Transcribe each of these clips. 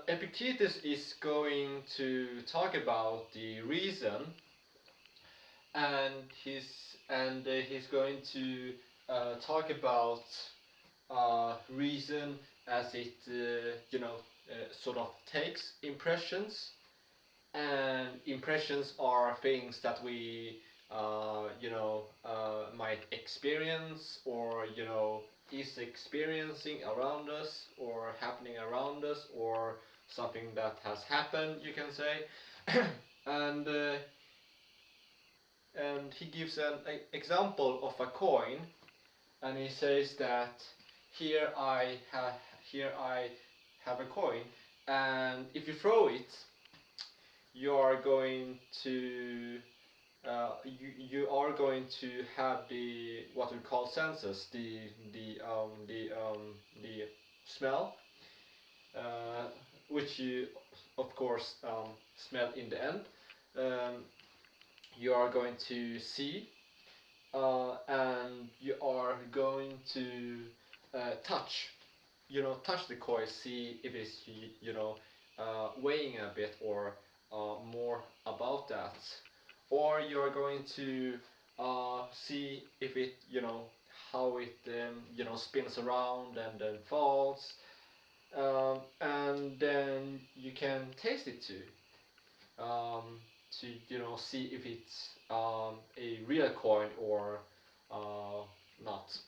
Epictetus is going to talk about the reason, and he's going to talk about reason as it sort of takes impressions, and impressions are things that we might experience, or is experiencing around us, or happening around us, or something that has happened, you can say. and and he gives an example of a coin, and he says that here I have here I have a coin, and if you throw it, you are going to you are going to have the what we call senses, the smell, uh, which you of course smell in the end. Um, you are going to see, and you are going to touch, touch the coin, see if it's weighing a bit, or more about that, or you're going to see if it how it spins around and then falls, and then you can taste it too, to see if it's a real coin or not.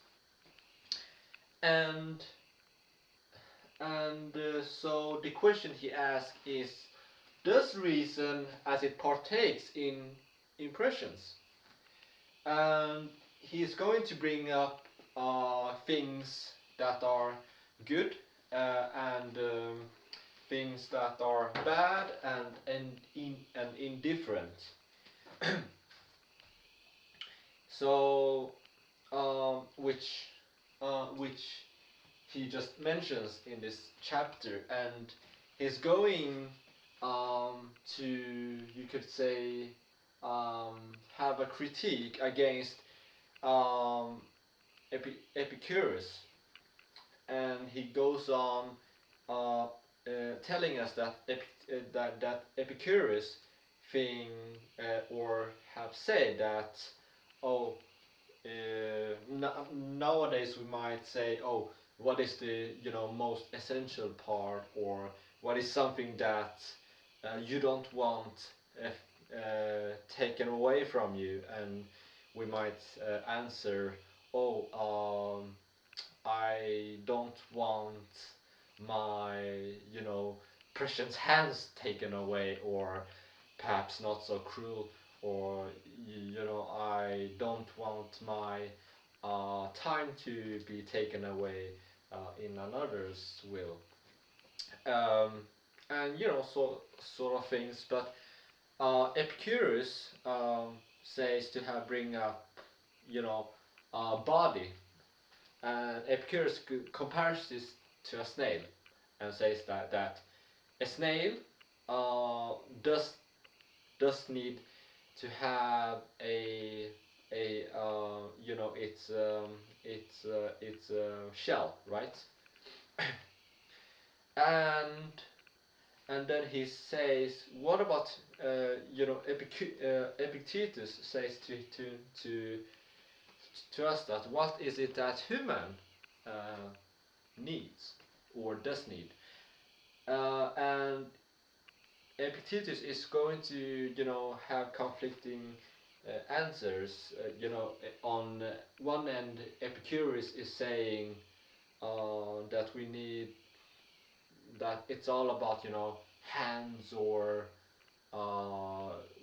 And so the question he asks is, does reason as it partakes in impressions? And he's going to bring up things that are good, and things that are bad, and indifferent. So which he just mentions in this chapter, and he's going to, you could say, have a critique against um, Epicurus, and he goes on telling us that that Epicurus thing, or have said that, oh, nowadays we might say, oh, what is the most essential part, or what is something that you don't want taken away from you, and we might answer, oh, I don't want my precious hands taken away, or perhaps not so cruel, or I don't want my time to be taken away in another's will, um, and sort of things. But Epicurus says to have bring up body, and Epicurus compares this to a snail, and says that a snail uh, does need to have a its shell, right? and then he says, what about Epictetus says to to us, that what is it that human uh, needs, or does need, and Epictetus is going to have conflicting answers. On one end, Epicurus is saying that we need, that it's all about hands, or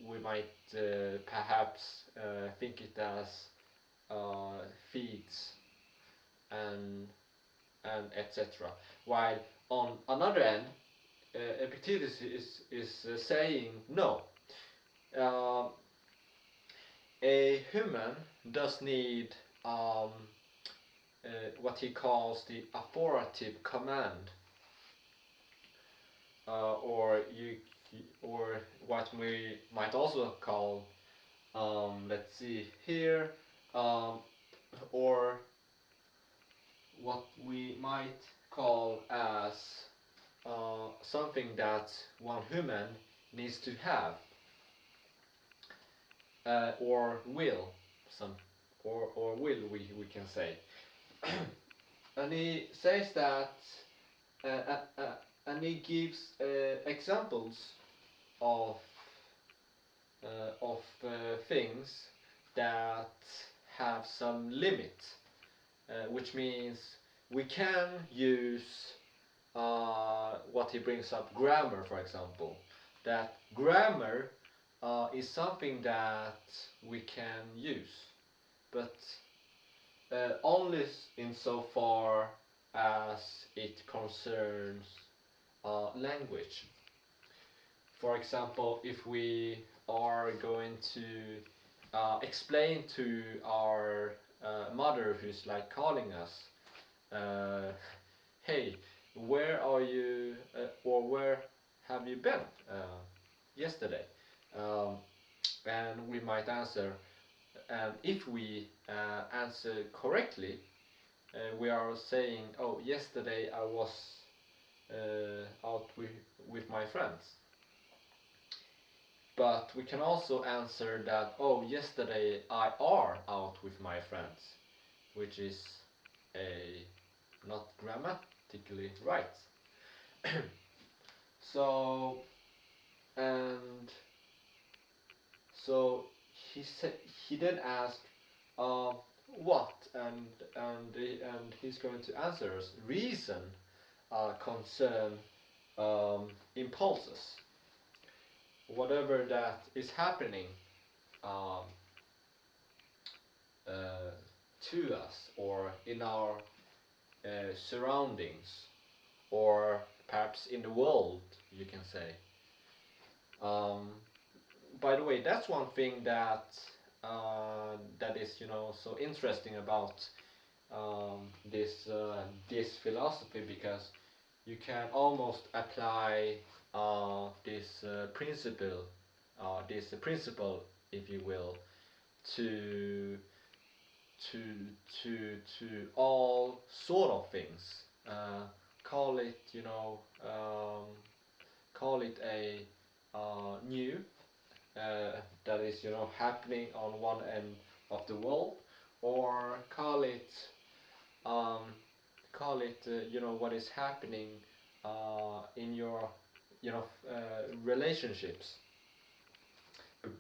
we might perhaps think it as feet, and etc. While on another end, Epictetus is saying, no, uh, a human does need what he calls the authoritative command, or or what we might also call, let's see here, or what we might call as something that one human needs to have, or will, some, or will, we can say. And he says that, uh, uh, uh, and he gives examples of things that have some limit, which means we can use what he brings up, grammar, for example. That grammar is something that we can use, but only insofar as it concerns language. For example, if we are going to explain to our mother who's like calling us, uh, hey, where are you, or where have you been yesterday? Um, and we might answer, and if we answer correctly, we are saying, oh, yesterday I was out with my friends. But we can also answer that, oh, yesterday I are out with my friends, which is a not grammatically right. So, and so he said, he then asked, uh, what, and he's going to answer us, reason concern impulses, whatever that is happening um, uh, to us or in our surroundings, or perhaps in the world, you can say. Um, by the way, that's one thing that that is, so interesting about this philosophy, because you can almost apply this principle, if you will, to to all sort of things. Call it, call it a new that is, happening on one end of the world, or um, call it, what is happening in your, relationships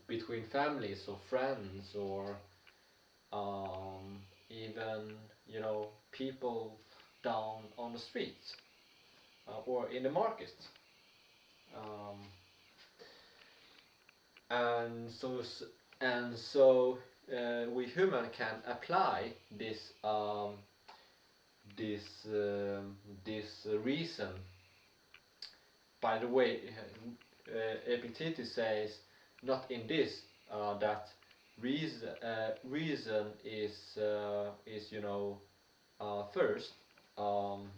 between families or friends, or even, people down on the street or in the market. Um, and so we human can apply this reason. By the way, Epictetus says, not in this, that reason is, first,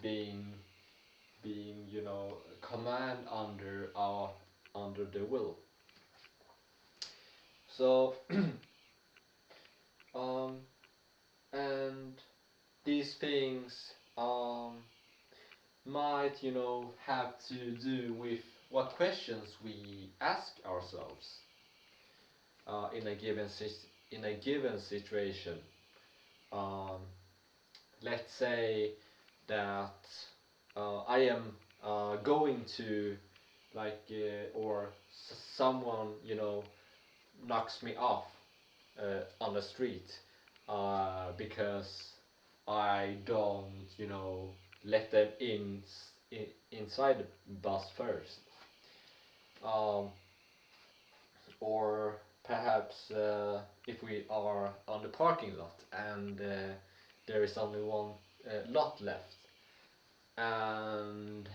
being command under the will. So and these things might, have to do with what questions we ask ourselves in a given situation. Um, let's say that I am going to, like, or someone, knocks me off on the street because I don't, let them inside the bus first. Um, or perhaps if we are on the parking lot and there is only one lot left, and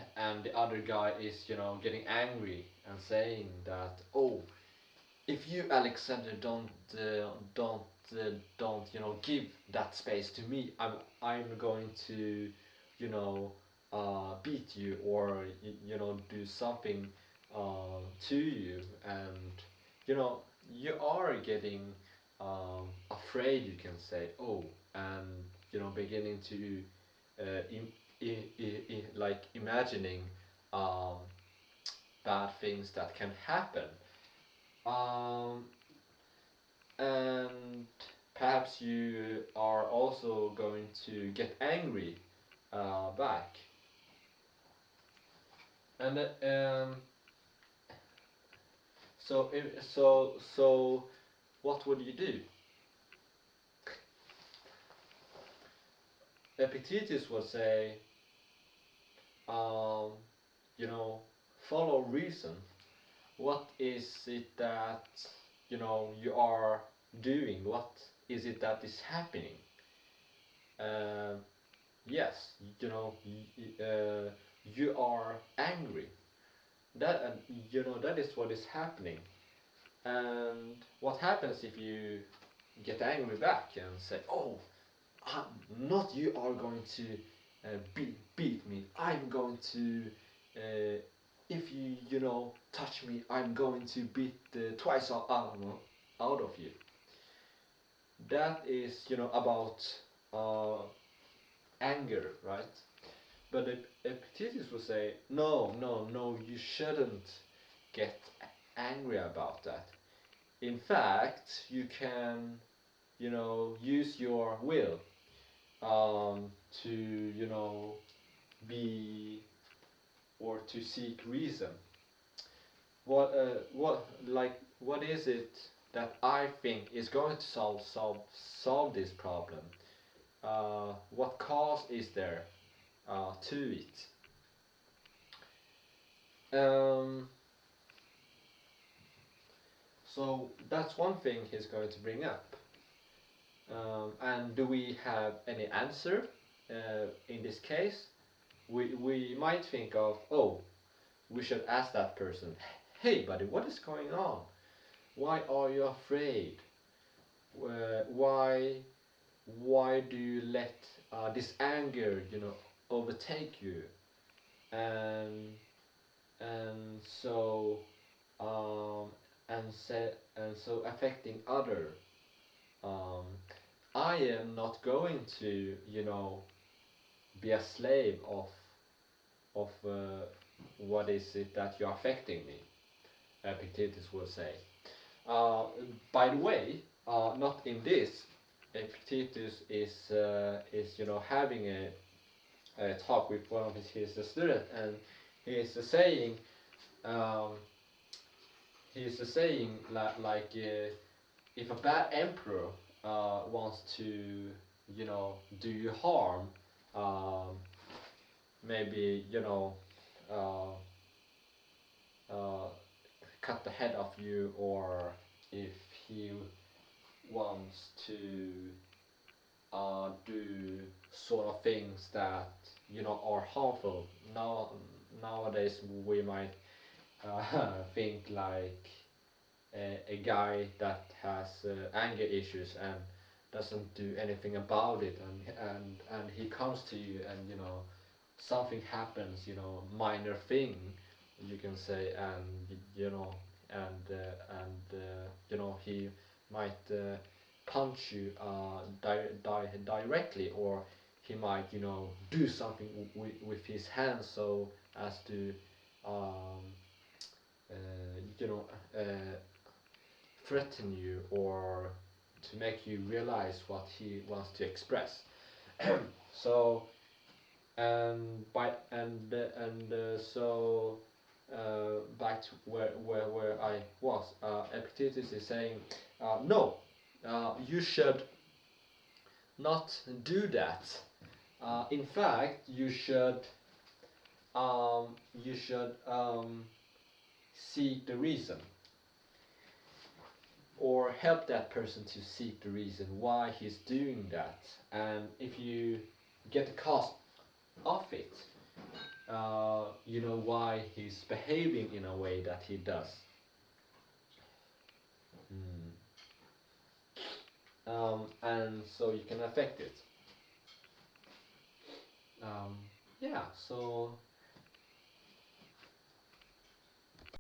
the other guy is, getting angry and saying that, oh, if you, Alexander, don't, give that space to me, I'm going to, beat you, or do something to you, and you are getting afraid, you can say, oh, and beginning to like imagining um, bad things that can happen. Um, and perhaps you are also going to get angry back. And so what would you do? Epictetus would say, um, you know, follow reason. What is it that you are doing? What is it that is happening? Uh, yes, you are angry. That that is what is happening. And what happens if you get angry back and say, "Oh, not you are going to beat me. I'm going to, if you touch me, I'm going to beat twice out of you." That is about uh, anger, right? But Epictetus will say, no, no, no, you shouldn't get angry about that. In fact, you can, use your will to, be or to seek reason. What is it that I think is going to solve this problem? What cause is there to it? Um, so that's one thing he's going to bring up. And do we have any answer in this case? We might think of, oh, we should ask that person, hey buddy, what is going on? Why are you afraid? Why do you let this anger, overtake you? And and so um, and so affecting other. Um, I am not going to, be a slave of what is it that you're affecting me. Epictetus will say. Uh, by the way, not in this. Epictetus is having a talk with one of his students, and he's saying um, if a bad emperor wants to do you harm, um, maybe uh, uh, cut the head off you, or if he wants to do sort of things that are harmful. Nowadays we might think like a guy that has anger issues and doesn't do anything about it, and he comes to you, and something happens, minor thing, you can say, and he might punch you directly, or he might do something with his hands so as to um, uh, you know uh, threaten you, or to make you realize what he wants to express. So so back to where I was. Epictetus is saying, no, you should not do that. In fact, you should seek the reason, or help that person to seek the reason why he's doing that. And if you get the cause of it, you know why he's behaving in a way that he does. And so you can affect it. Um, yeah, so